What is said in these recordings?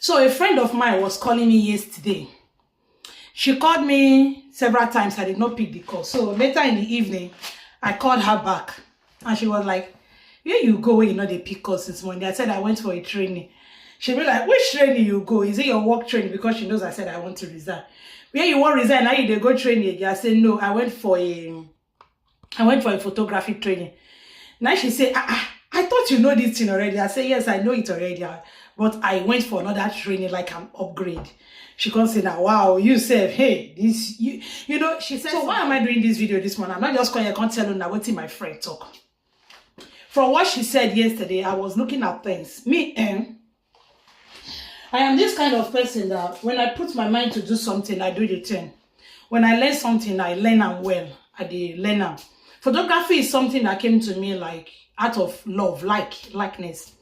So a friend of mine was calling me yesterday. She called me several times. I did not pick the call. So later in the evening, I called her back. And she was like, where you go when you know they pick calls this morning? I said, I went for a training. She be like, which training you go? Is it your work training? Because she knows I said I want to resign. Where you want to resign? Now you go training again. I said, no, I went for a photography training. Now she said, I thought you know this thing already. I said, yes, I know it already. But I went for another training, like an upgrade. She can't say that, wow, you said, hey, this, you know, she said, so why am I doing this video this morning? I'm not just calling, I can't tell you now what my friend talk. From what she said yesterday, I was looking at things. I am this kind of person that when I put my mind to do something, I do the thing. When I learn something, I learn them well. I learn them. Photography is something that came to me like out of love, likeness.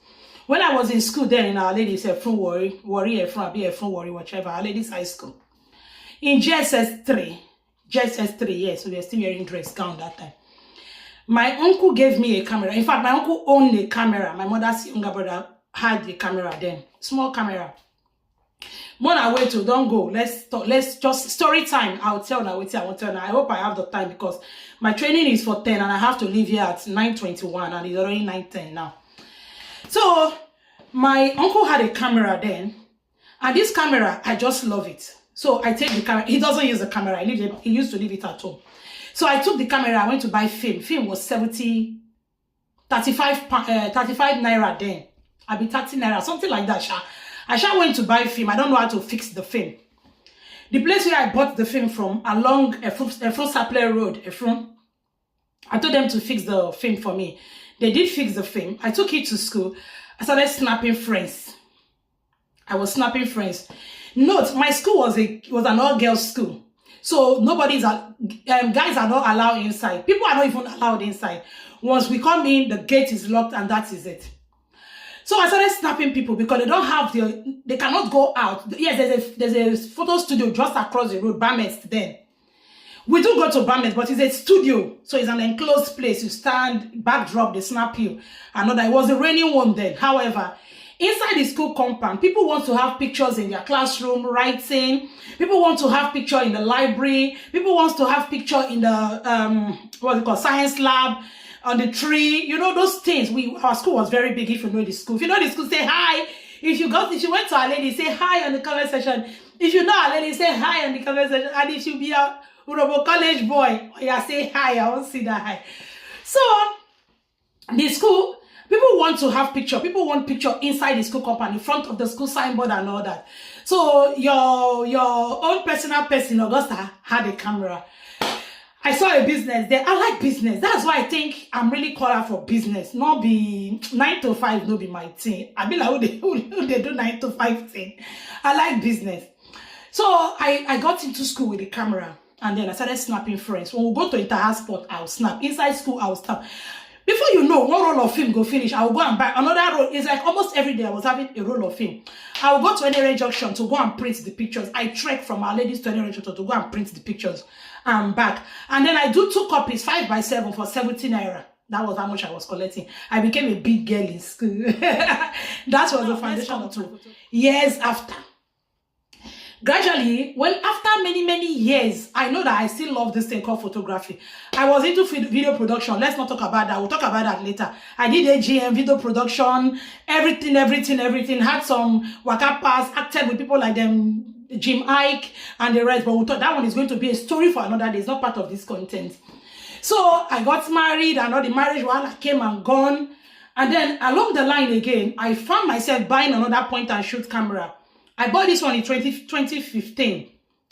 When I was in school then in Our Ladies, worry, whatever, Our Ladies High School. In GSS 3, yes, so we were still wearing dress gown that time. My uncle gave me a camera. In fact, my uncle owned a camera. My mother's younger brother had the camera then. Small camera. More than wait to don't go. Let's just story time. I'll tell now what I want to tell now. I hope I have the time because my training is for 10 and I have to leave here at 9:21 and it's already 9:10 now. So my uncle had a camera then, and this camera, I just love it. So I take the camera. He doesn't use the camera. He used to leave it at home. So I took the camera. I went to buy film. Film was 35 naira then. I'll be 30 naira, something like that. I went to buy film. I don't know how to fix the film. The place where I bought the film from, along Efron Sapler Road, I told them to fix the film for me. They did fix the film. I took it to school. I started snapping friends. I was snapping friends. Note, my school was an all-girls school. So guys are not allowed inside. People are not even allowed inside. Once we come in, the gate is locked and that is it. So I started snapping people because they don't have they cannot go out. Yes, there's a photo studio just across the road, Bamest then. We do go to Bamest, but it's a studio. So it's an enclosed place. You stand, backdrop, they snap you. Another, it was a raining one then. However, inside the school compound, people want to have pictures in their classroom, writing. People want to have picture in the library. People want to have picture in the, science lab, on the tree. You know, those things. Our school was very big, if you know the school. If you know the school, say hi. If you went to Our Lady, say hi on the comment section. If you know Our Lady, say hi on the comment section. And if you be a Urobo college boy, yeah, say hi. I won't see that hi. So, the school, people want to have picture. People want picture inside the school compound, in front of the school signboard and all that. So your own personal person, Augusta, had a camera. I saw a business there. I like business. That's why I think I'm really called out for business. Not be 9 to 5, no be my thing. I be like, who they do 9 to 5 thing. I like business. So I got into school with the camera. And then I started snapping friends. When we go to inter-house sport, I'll snap. Inside school, I'll snap. Before you know, one roll of film go finish, I will go and buy another roll. It's like almost every day I was having a roll of film. I will go to any junction to go and print the pictures. I trek from Our Ladies to any junction to go and print the pictures. I'm back. And then I do 2 copies, 5x7 for 70 naira. That was how much I was collecting. I became a big girl in school. That was the foundation of 2 years after. Gradually, after many years, I know that I still love this thing called photography. I was into video production. Let's not talk about that. We'll talk about that later. I did AGM, video production, everything. Had some waka pass, acted with people like them, Jim Ike and the rest. But we thought that one is going to be a story for another day. It's not part of this content. So I got married and all the marriage while came and gone. And then along the line again, I found myself buying another point and shoot camera. I bought this one in 2015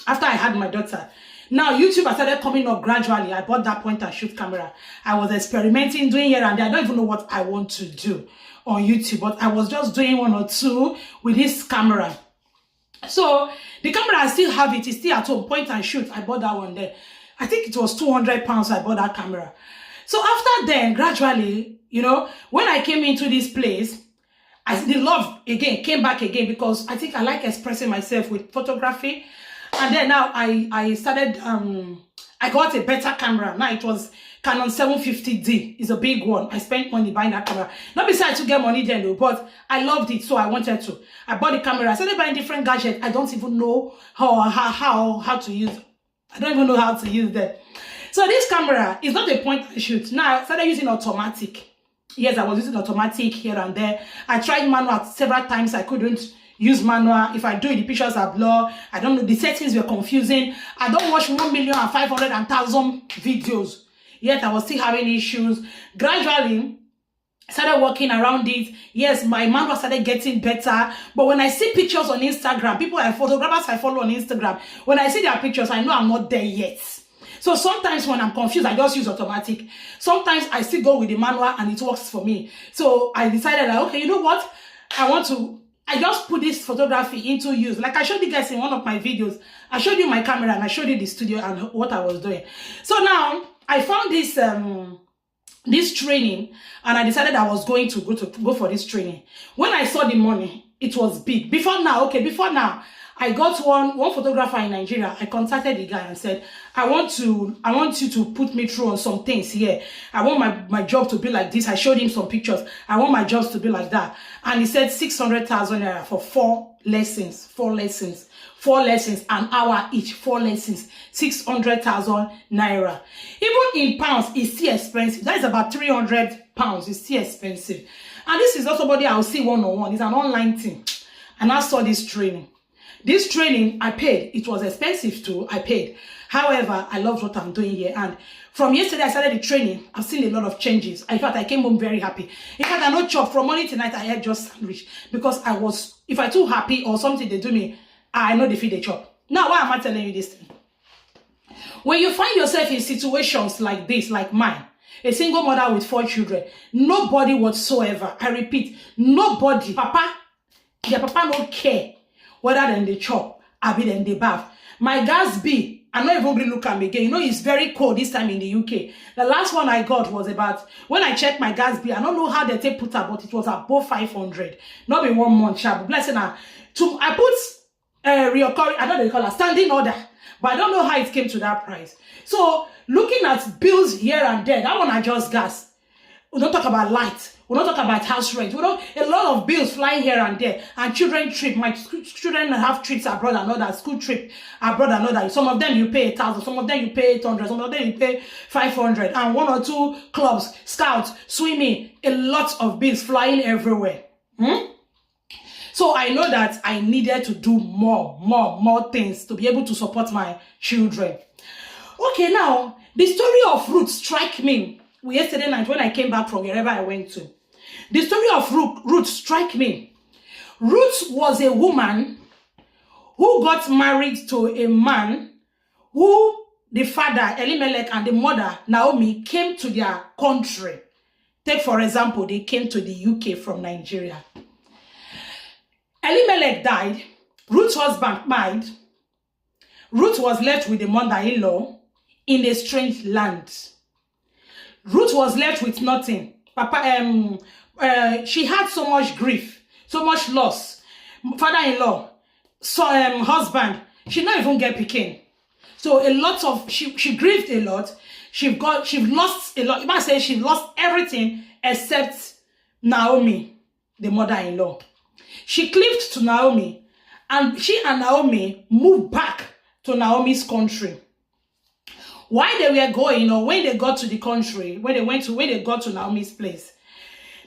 after I had my daughter. Now YouTube has started coming up gradually. I bought that point and shoot camera. I was experimenting, doing here and there. I don't even know what I want to do on YouTube, but I was just doing 1 or 2 with this camera. So the camera, I still have it. It's still at home, point and shoot. I bought that one there. I think it was 200 pounds. I bought that camera. So after then, gradually, you know, when I came into this place, the love again came back again because I think I like expressing myself with photography. And then now I started, I got a better camera. Now it was Canon 750D. It's a big one. I spent money buying that camera. Not besides to get money then though, but I loved it, so I wanted to. I bought the camera. I started buying different gadgets. I don't even know how to use. I don't even know how to use them. So this camera is not a point and shoot. Now I started using automatic. Yes, I was using automatic here and there. I tried manual several times. I couldn't use manual. If I do it, the pictures are blurred. I don't know. The settings were confusing. I don't watch 1,500,000 videos. Yet I was still having issues. Gradually, I started working around it. Yes, my manual started getting better. But when I see pictures on Instagram, photographers I follow on Instagram, when I see their pictures, I know I'm not there yet. So sometimes when I'm confused, I just use automatic. Sometimes I still go with the manual and it works for me. So I decided that, okay, you know what? I just put this photography into use. Like I showed you guys in one of my videos. I showed you my camera and I showed you the studio and what I was doing. So now I found this training and I decided I was going to go for this training. When I saw the money, it was big. Before now, I got one photographer in Nigeria. I contacted the guy and said, I want you to put me through on some things here. I want my job to be like this. I showed him some pictures. I want my jobs to be like that. And he said 600,000 naira for 4 lessons, an hour each, 4 lessons, 600,000 naira. Even in pounds, it's still expensive. That is about 300 pounds. It's still expensive. And this is not somebody I'll see one-on-one. It's an online thing. And I saw this training. This training, I paid. It was expensive too. I paid. However, I love what I'm doing here. And from yesterday, I started the training. I've seen a lot of changes. In fact, I came home very happy. In fact, I know chop from morning to night. I had just sandwich because if I too happy or something they do me, I know they feed the chop. Now, why am I telling you this thing? When you find yourself in situations like this, like mine, a single mother with 4 children, nobody whatsoever, I repeat, nobody, their papa don't care whether then they chop, or then they bath. My gas bill, I'm not even going to look at me again. You know, it's very cold this time in the UK. The last one I got was about, when I checked my gas bill, I don't know how they take put up, but it was above 500. Not in 1 month, sharp. Blessing her. I put reoccurring, I don't know they call it, standing order. But I don't know how it came to that price. So, looking at bills here and there, that one I just gas. We don't talk about light. We don't talk about house rent. We don't, a lot of bills flying here and there. And children trip. My children have trips abroad and other. School trip abroad and other. Some of them you pay 1,000. Some of them you pay 800. Some of them you pay 500. And 1 or 2 clubs, scouts, swimming. A lot of bills flying everywhere. So I know that I needed to do more things to be able to support my children. Okay, now, the story of Ruth struck me yesterday night when I came back from wherever I went to. The story of Ruth struck me. Ruth was a woman who got married to a man who the father, Elimelech, and the mother, Naomi, came to their country. Take, for example, they came to the UK from Nigeria. Elimelech died. Ruth's husband died. Ruth was left with the mother-in-law in a strange land. Ruth was left with nothing. She had so much grief, so much loss. Father-in-law, husband, she not even get picking. So a lot of she grieved a lot. She lost a lot. You might say she lost everything except Naomi, the mother-in-law. She cleaved to Naomi, and she and Naomi moved back to Naomi's country. While they were going, or when they got to the country, when they got to Naomi's place,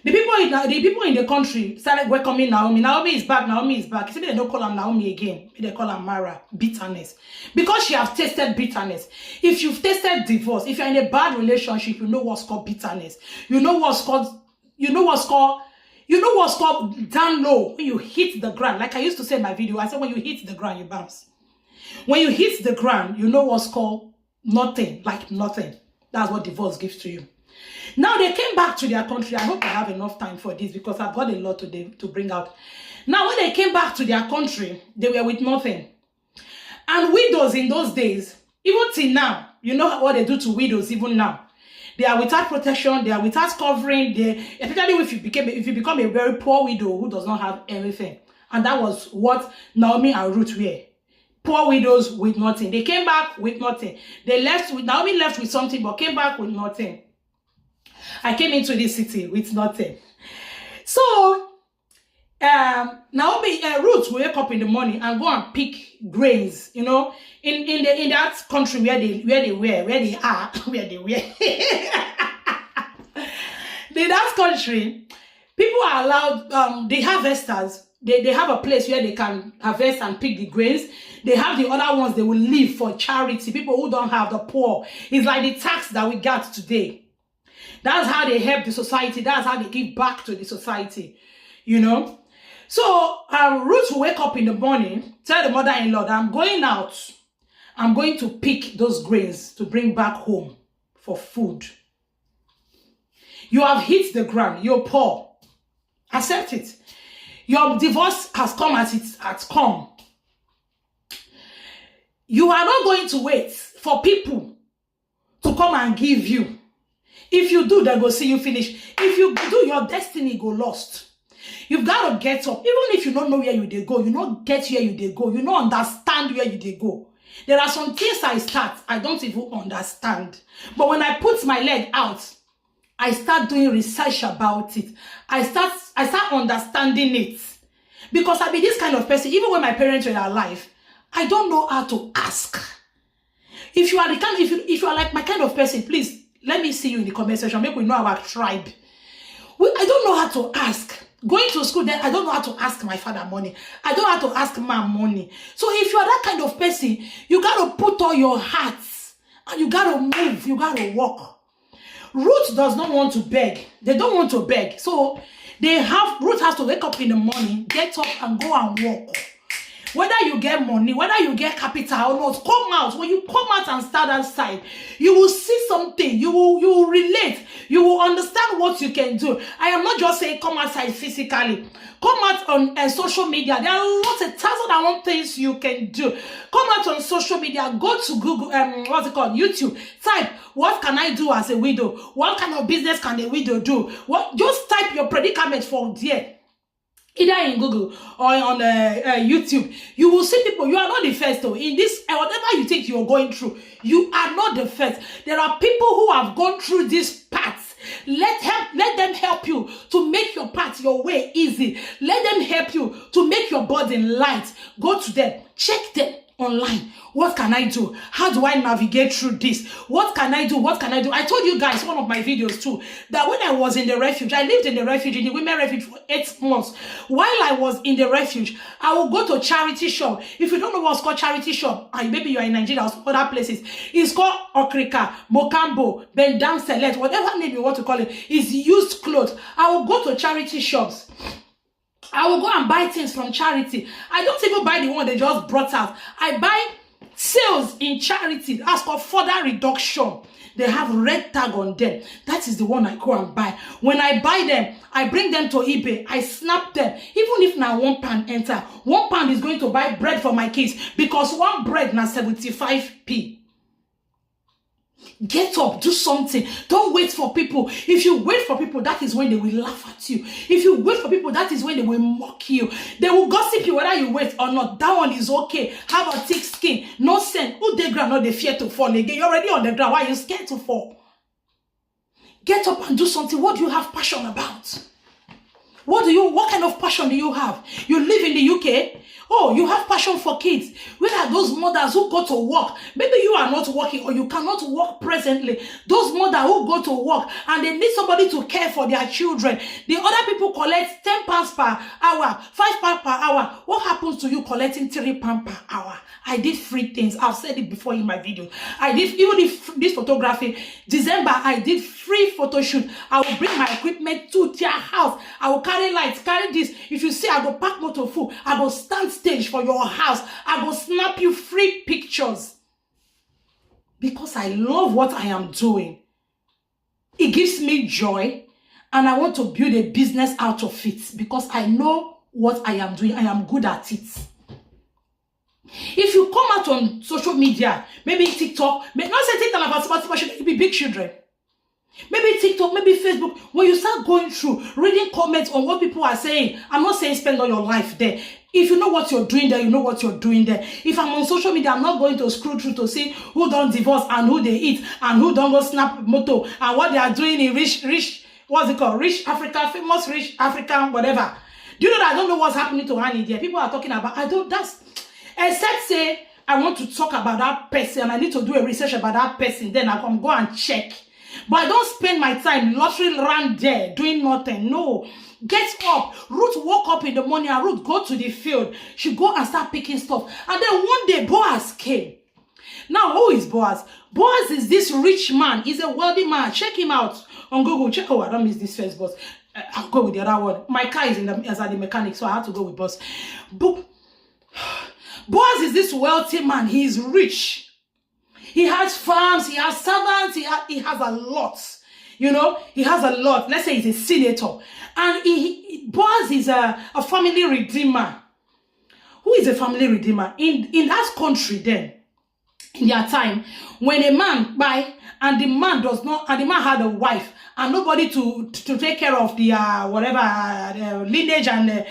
the people in the country started welcoming Naomi. Naomi is back. Naomi is back. You see, they don't call her Naomi again. They call her Mara. Bitterness, because she has tasted bitterness. If you've tasted divorce, if you're in a bad relationship, you know what's called bitterness. You know what's called down low when you hit the ground. Like I used to say in my video, I said when you hit the ground, you bounce. When you hit the ground, you know what's called nothing, like nothing. That's what divorce gives to you. Now they came back to their country. I hope I have enough time for this because I've got a lot to bring out. Now when they came back to their country, they were with nothing. And widows in those days, even till now, you know what they do to widows even now. They are without protection, they are without covering, especially if you become a very poor widow who does not have anything. And that was what Naomi and Ruth were. poor widows with nothing. They came back with nothing. Naomi left with something, but came back with nothing. I came into this city with nothing. So, Ruth will wake up in the morning and go and pick grains, in that country where they are. In that country, people are allowed, the harvesters, they have a place where they can harvest and pick the grains. They have the other ones they will leave for charity. People who don't have, the poor. It's like the tax that we got today. That's how they help the society. That's how they give back to the society, So Ruth will wake up in the morning, tell the mother-in-law that I'm going out. I'm going to pick those grains to bring back home for food. You have hit the ground. You're poor. Accept it. Your divorce has come as it has come. You are not going to wait for people to come and give you. If you do, they go see you finish. If you do, your destiny go lost. You've got to get up. Even if you don't know where you dey go, you don't get where you dey go. You don't understand where you dey go. There are some things I start, I don't even understand. But when I put my leg out, I start doing research about it. I start understanding it. Because I be this kind of person, even when my parents were alive, I don't know how to ask. If you are if you are like my kind of person, please let me see you in the comment section. Make we know our tribe. I don't know how to ask. Going to school, then I don't know how to ask my father money. I don't know how to ask mom money. So if you are that kind of person, you got to put on your hats and you got to move. You got to walk. Ruth does not want to beg. They don't want to beg. So Ruth has to wake up in the morning, get up and go and walk. Whether you get money, whether you get capital or not, come out. When you come out and start outside, you will see something. You will relate. You will understand what you can do. I am not just saying come outside physically. Come out on social media. There are lots of 1,001 things you can do. Come out on social media. Go to Google, YouTube. Type, what can I do as a widow? What kind of business can a widow do? Just type your predicament for there. Either in Google or on YouTube, you will see people. You are not the first though. In this, whatever you think you are going through, you are not the first. There are people who have gone through this path. Let them help you to make your path, your way easy. Let them help you to make your burden light. Go to them. Check them online. What can I do? How do I navigate through this? What can I do? What can I do? I told you guys one of my videos too, that when I was in the refuge, I lived in the refuge, in the women refuge for 8 months. While I was in the refuge, I would go to charity shop. If you don't know what's called charity shop, and maybe you are in Nigeria or other places, it's called Okrika, Mokambo, Bendam Select, whatever name you want to call it, is used clothes. I will go to charity shops. I will go and buy things from charity. I don't even buy the one they just brought out. I buy sales in charity. That's called further reduction. They have red tag on them. That is the one I go and buy. When I buy them, I bring them to eBay. I snap them. Even if now £1 enter, £1 is going to buy bread for my kids because one bread now 75p. Get up, do something. Don't wait for people. If you wait for people, that is when they will laugh at you. If you wait for people, that is when they will mock you. They will gossip you whether you wait or not. That one is okay. Have a thick skin. No sense. Who they ground, not they fear to fall again. You're already on the ground. Why are you scared to fall? Get up and do something. What do you have passion about? What kind of passion do you have? You live in the UK. Oh, you have passion for kids. Where are those mothers who go to work? Maybe you are not working or you cannot work presently. Those mothers who go to work and they need somebody to care for their children. The other people collect £10 per hour, £5 per hour. What happens to you collecting £3 per hour? I did free things. I've said it before in my video. I did, even if this photography, December, I did free photo shoot. I will bring my equipment to their house. I will carry lights, carry this. If you see, I go pack motor full. I go stand stage for your house. I go snap you free pictures. Because I love what I am doing. It gives me joy. And I want to build a business out of it. Because I know what I am doing. I am good at it. If you come out on social media, maybe TikTok, not say TikTok about should be big children. Maybe TikTok, maybe Facebook, when you start going through, reading comments on what people are saying, I'm not saying spend all your life there. If you know what you're doing there, you know what you're doing there. If I'm on social media, I'm not going to scroll through to see who don't divorce and who they eat and who don't go snap moto and what they are doing in rich, what's it called? Rich Africa, famous rich African, whatever. Do you know that I don't know what's happening to Honey there? People are talking about, except say, I want to talk about that person and I need to do a research about that person, then I can go and check. But I don't spend my time lottery around there doing nothing. No. Get up. Ruth woke up in the morning and Ruth go to the field. She go and start picking stuff. And then one day Boaz came. Now, who is Boaz? Boaz is this rich man. He's a wealthy man. Check him out on Google. Check. Oh, I don't miss this first boss. I'll go with the other one. My car is at the mechanic, so I have to go with boss. Boaz is this wealthy man. He is rich. He has farms. He has servants. He has a lot. You know, he has a lot. Let's say he's a senator. And Boaz is a family redeemer. Who is a family redeemer? In that country then, in their time, when a man buy and the man does not, and the man had a wife and nobody to take care of the lineage and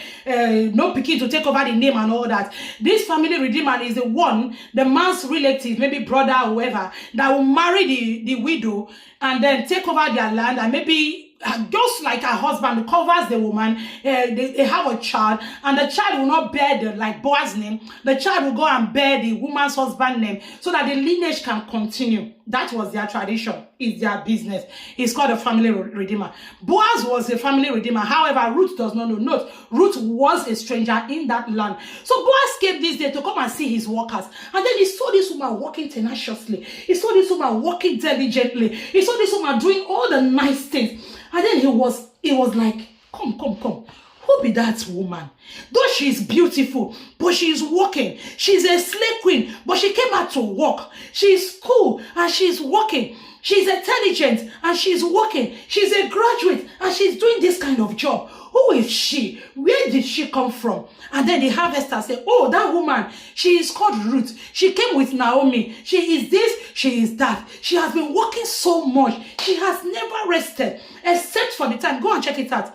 no pikin to take over the name and all that, this family redeemer is the one, the man's relative, maybe brother or whoever, that will marry the widow and then take over their land and maybe just like a husband covers the woman, they have a child, and the child will not bear like Boaz's name. The child will go and bear the woman's husband's name so that the lineage can continue. That was their tradition. It's their business. It's called a family redeemer. Boaz was a family redeemer. However, Ruth does not know. Note, Ruth was a stranger in that land. So Boaz came this day to come and see his workers. And then he saw this woman working tenaciously. He saw this woman working diligently. He saw this woman doing all the nice things. And then he was like, come. Who be that woman? Though she is beautiful, but she is working. She's a slave queen, but she came out to work. She is cool and she's working. She's intelligent and she's working. She's a graduate and she's doing this kind of job. Who is she? Where did she come from? And then the harvester said, oh, that woman, she is called Ruth. She came with Naomi. She is this, she is that. She has been working so much. She has never rested, except for the time. Go and check it out.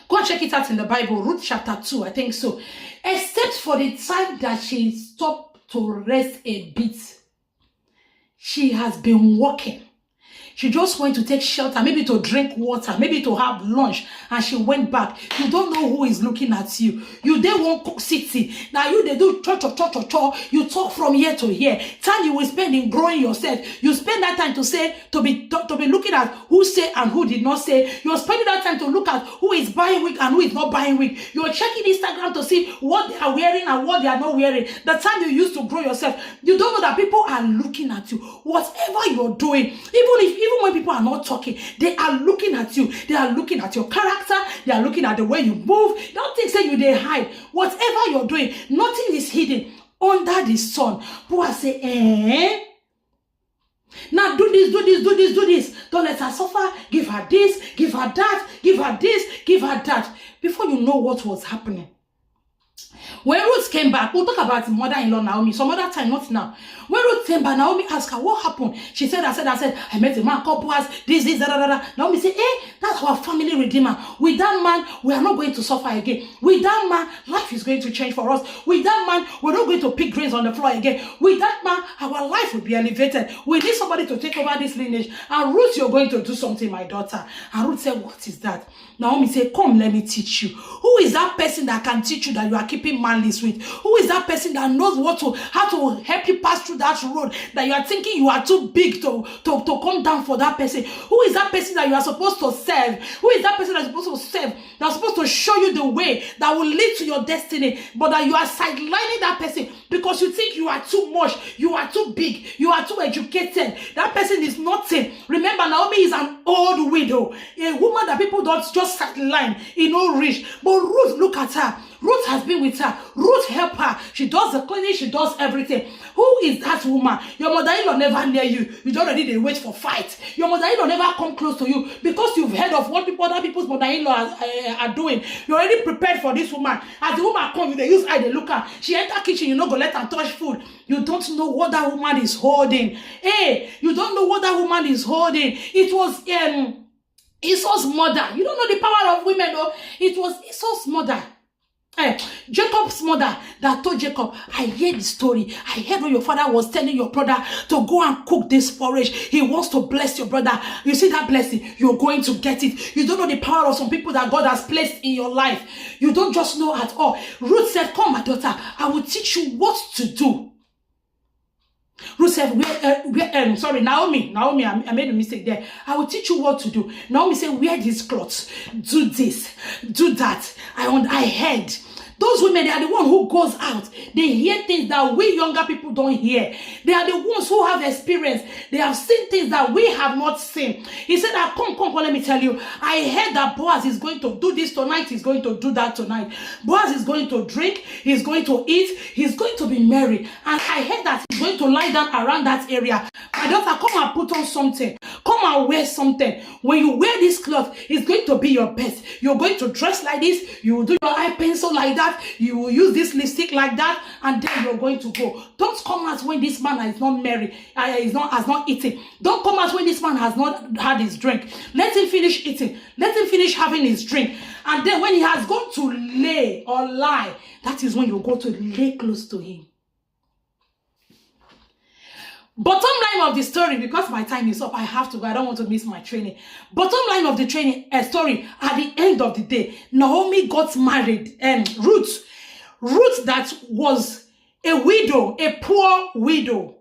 Go and check it out in the Bible, Ruth chapter 2, I think so. Except for the time that she stopped to rest a bit. She has been working. She just went to take shelter, maybe to drink water, maybe to have lunch, and she went back. You don't know who is looking at you. You they won't cook city. Now you they do cho. You talk from here to here. Time you will spend in growing yourself. You spend that time to be looking at who say and who did not say. You're spending that time to look at who is buying wig and who is not buying wig. You're checking Instagram to see what they are wearing and what they are not wearing. The time you used to grow yourself, you don't know that people are looking at you. Whatever you're doing, even when people are not talking, they are looking at you. They are looking at your character. They are looking at the way you move. Don't think say you they hide. Whatever you're doing, nothing is hidden under the sun. Boaz say, now do this. Don't let her suffer. Give her this, give her that, give her this, give her that. Before you know what was happening. When Ruth came back, we'll talk about mother-in-law Naomi some other time, not now. When Ruth came back, Naomi asked her, what happened? She said, I met a man called Boaz, this, da. Naomi said, that's our family redeemer. With that man, we are not going to suffer again. With that man, life is going to change for us. With that man, we're not going to pick grains on the floor again. With that man, our life will be elevated. We need somebody to take over this lineage. And Ruth, you're going to do something, my daughter. And Ruth said, what is that? Naomi said, come, let me teach you. Who is that person that can teach you that you are keeping malice with? Who is that person that knows how to help you pass through that road that you are thinking you are too big to come down for that person? Who is that person that you are supposed to serve? Who is that person that is supposed to serve, that is supposed to show you the way that will lead to your destiny, but that you are sidelining that person because you think you are too much, you are too big, you are too educated? That person is nothing. Remember, Naomi is an old widow, a woman that people don't just sideline, rich. But Ruth, look at her. Ruth has been with her. Ruth help her. She does the cleaning. She does everything. Who is that woman? Your mother-in-law never near you. You don't already wait for fight. Your mother-in-law never come close to you because you've heard of what other people's mother-in-law are doing. You're already prepared for this woman. As the woman comes, they use eye, they look at. She enter kitchen, you not go let her touch food. You don't know what that woman is holding. You don't know what that woman is holding. It was Esau's mother. You don't know the power of women, though. It was Esau's mother. Jacob's mother that told Jacob, I heard the story. I heard when your father was telling your brother to go and cook this porridge. He wants to bless your brother. You see that blessing, you're going to get it. You don't know the power of some people that God has placed in your life. You don't just know at all. Ruth said, come, my daughter, I will teach you what to do. Ruth said, Naomi, I made a mistake there. I will teach you what to do. Naomi said, wear these clothes, do this, do that. I heard. Those women, they are the ones who goes out. They hear things that we younger people don't hear. They are the ones who have experience. They have seen things that we have not seen. He said, come, let me tell you. I heard that Boaz is going to do this tonight. He's going to do that tonight. Boaz is going to drink. He's going to eat. He's going to be merry. And I heard that he's going to lie down around that area. My daughter, come and put on something. Come and wear something. When you wear this cloth, it's going to be your best. You're going to dress like this. You will do your eye pencil like that. You will use this lipstick like that, and then you're going to go. Don't come out when this man is not married, has not eaten. Don't come out when this man has not had his drink. Let him finish eating. Let him finish having his drink. And then when he has gone to lay or lie, that is when you go to lay close to him. Bottom line of the story, because my time is up, I have to go. I don't want to miss my training. Bottom line of the story, at the end of the day, Naomi got married, and Ruth that was a widow, a poor widow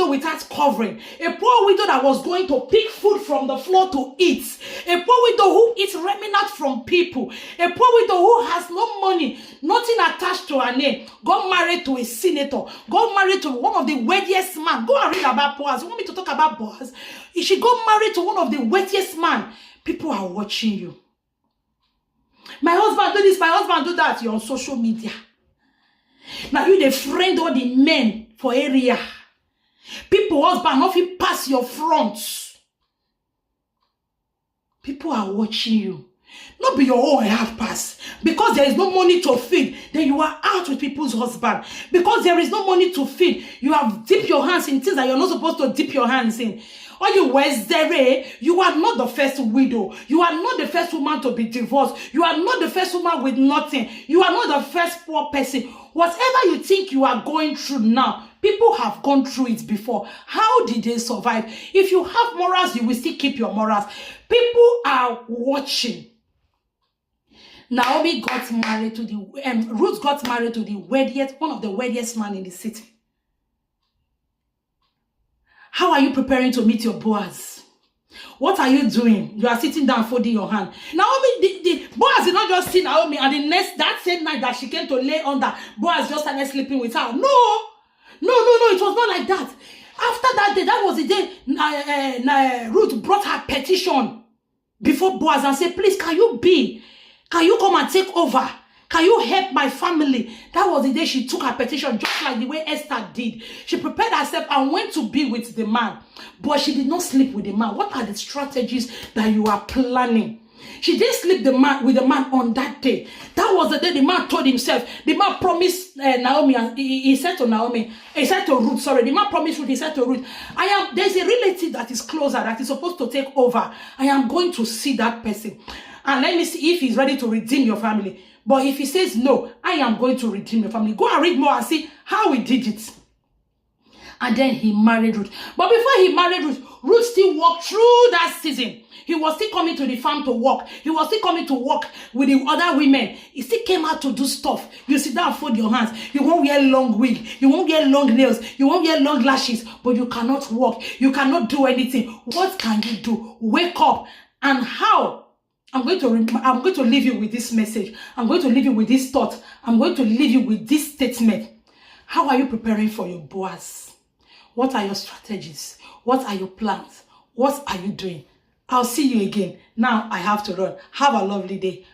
without covering, a poor widow that was going to pick food from the floor to eat, a poor widow who eats remnant from people, a poor widow who has no money, nothing attached to her name, got married to a senator, got married to one of the wealthiest men. Go and read about Boaz. You want me to talk about Boaz? If she got married to one of the wealthiest men, people are watching you. My husband do this, my husband do that. You're on social media. Now you the friend all the men for area. People husband not fit pass your front. People are watching you. Not be your own half pass. Because there is no money to feed, then you are out with people's husband. Because there is no money to feed, you have dipped your hands in things that you're not supposed to dip your hands in. Or you you are not the first widow. You are not the first woman to be divorced. You are not the first woman with nothing. You are not the first poor person. Whatever you think you are going through now, people have gone through it before. How did they survive? If you have morals, you will still keep your morals. People are watching. Naomi got married to Ruth got married to one of the wealthiest men in the city. How are you preparing to meet your Boaz? What are you doing? You are sitting down folding your hand. Naomi, Boaz did not just see Naomi, and that same night that she came to lay under, Boaz just started sleeping with her. No, it was not like that. After that day, that was the day Ruth brought her petition before Boaz and said, please, can you come and take over? Can you help my family? That was the day she took her petition, just like the way Esther did. She prepared herself and went to be with the man. But she did not sleep with the man. What are the strategies that you are planning? She didn't sleep with the man on that day. That was the day the man told himself. The man promised Naomi, and he said to Ruth, the man promised Ruth, he said to Ruth, there's a relative that is closer, that is supposed to take over. I am going to see that person. And let me see if he's ready to redeem your family. But if he says, no, I am going to redeem your family, go and read more and see how he did it. And then he married Ruth. But before he married Ruth, Ruth still walked through that season. He was still coming to the farm to work. He was still coming to work with the other women. He still came out to do stuff. You sit down and fold your hands. You won't wear long wig. You won't wear long nails. You won't wear long lashes. But you cannot walk. You cannot do anything. What can you do? Wake up. And how? I'm going to leave you with this message. I'm going to leave you with this thought. I'm going to leave you with this statement. How are you preparing for your Boaz? What are your strategies? What are your plans? What are you doing? I'll see you again. Now I have to run. Have a lovely day.